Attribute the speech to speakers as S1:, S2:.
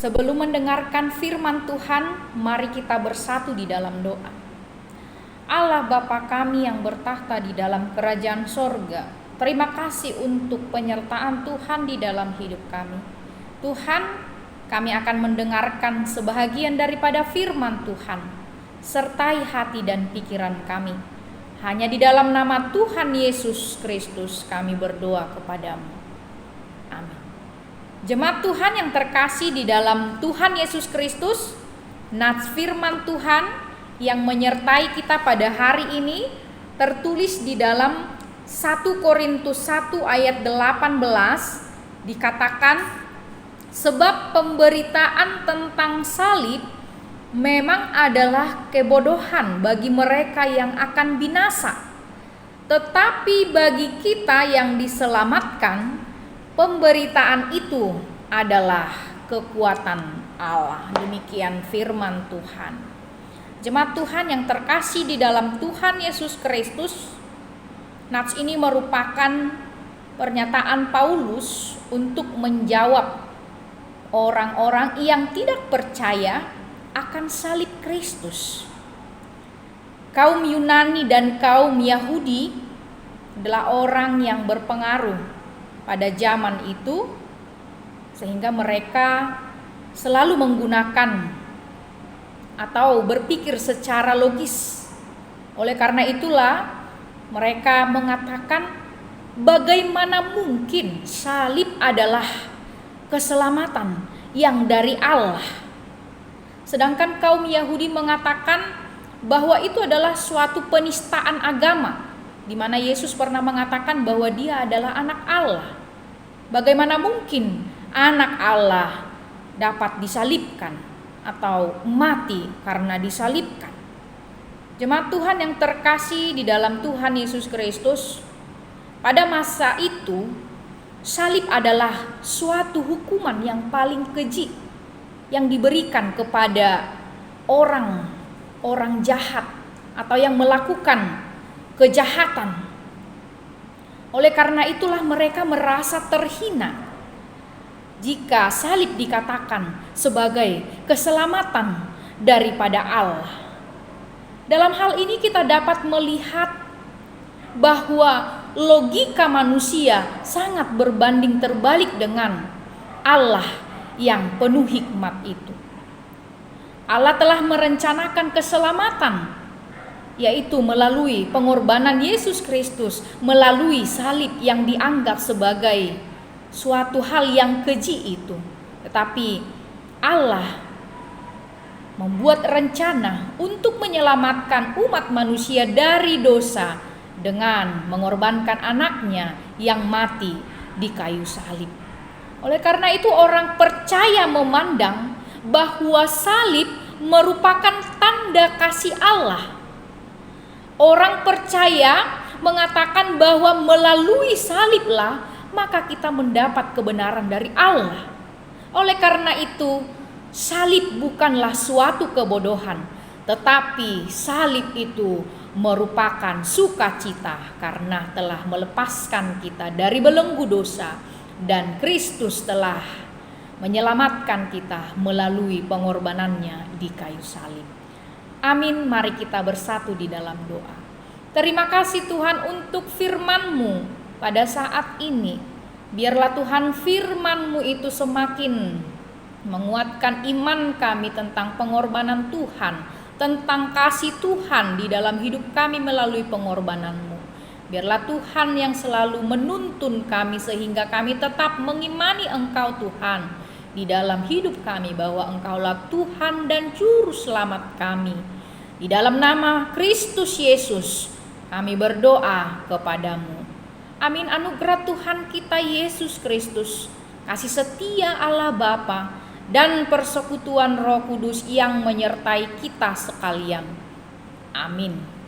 S1: Sebelum mendengarkan firman Tuhan, mari kita bersatu di dalam doa. Allah Bapa kami yang bertahta di dalam kerajaan sorga, terima kasih untuk penyertaan Tuhan di dalam hidup kami. Tuhan, kami akan mendengarkan sebahagian daripada firman Tuhan. Sertai hati dan pikiran kami. Hanya di dalam nama Tuhan Yesus Kristus kami berdoa kepadamu. Amin. Jemaat Tuhan yang terkasih di dalam Tuhan Yesus Kristus, nats firman Tuhan yang menyertai kita pada hari ini tertulis di dalam 1 Korintus 1 ayat 18, dikatakan, sebab pemberitaan tentang salib memang adalah kebodohan bagi mereka yang akan binasa, tetapi bagi kita yang diselamatkan, pemberitaan itu adalah kekuatan Allah. Demikian firman Tuhan. Jemaat Tuhan yang terkasih di dalam Tuhan Yesus Kristus, nats ini merupakan pernyataan Paulus untuk menjawab orang-orang yang tidak percaya akan salib Kristus. Kaum Yunani dan kaum Yahudi adalah orang yang berpengaruh pada zaman itu, sehingga mereka selalu menggunakan atau berpikir secara logis. Oleh karena itulah mereka mengatakan, bagaimana mungkin salib adalah keselamatan yang dari Allah. Sedangkan kaum Yahudi mengatakan bahwa itu adalah suatu penistaan agama, di mana Yesus pernah mengatakan bahwa dia adalah anak Allah. Bagaimana mungkin anak Allah dapat disalibkan atau mati karena disalibkan? Jemaat Tuhan yang terkasih di dalam Tuhan Yesus Kristus, pada masa itu salib adalah suatu hukuman yang paling keji yang diberikan kepada orang jahat atau yang melakukan kejahatan. Oleh karena itulah mereka merasa terhina jika salib dikatakan sebagai keselamatan daripada Allah. Dalam hal ini kita dapat melihat bahwa logika manusia sangat berbanding terbalik dengan Allah yang penuh hikmat itu. Allah telah merencanakan keselamatan, yaitu melalui pengorbanan Yesus Kristus, melalui salib yang dianggap sebagai suatu hal yang keji itu. Tetapi Allah membuat rencana untuk menyelamatkan umat manusia dari dosa dengan mengorbankan anaknya yang mati di kayu salib. Oleh karena itu orang percaya memandang bahwa salib merupakan tanda kasih Allah. Orang percaya mengatakan bahwa melalui saliblah maka kita mendapat kebenaran dari Allah. Oleh karena itu salib bukanlah suatu kebodohan, tetapi salib itu merupakan sukacita karena telah melepaskan kita dari belenggu dosa. Dan Kristus telah menyelamatkan kita melalui pengorbanannya di kayu salib. Amin, mari kita bersatu di dalam doa. Terima kasih Tuhan untuk firman-Mu pada saat ini. Biarlah Tuhan firman-Mu itu semakin menguatkan iman kami tentang pengorbanan Tuhan, tentang kasih Tuhan di dalam hidup kami melalui pengorbanan-Mu. Biarlah Tuhan yang selalu menuntun kami sehingga kami tetap mengimani Engkau Tuhan di dalam hidup kami, bahwa Engkaulah Tuhan dan Juru Selamat kami. Di dalam nama Kristus Yesus kami berdoa kepadamu. Amin. Anugerah Tuhan kita Yesus Kristus, kasih setia Allah Bapa, dan persekutuan Roh Kudus yang menyertai kita sekalian. Amin.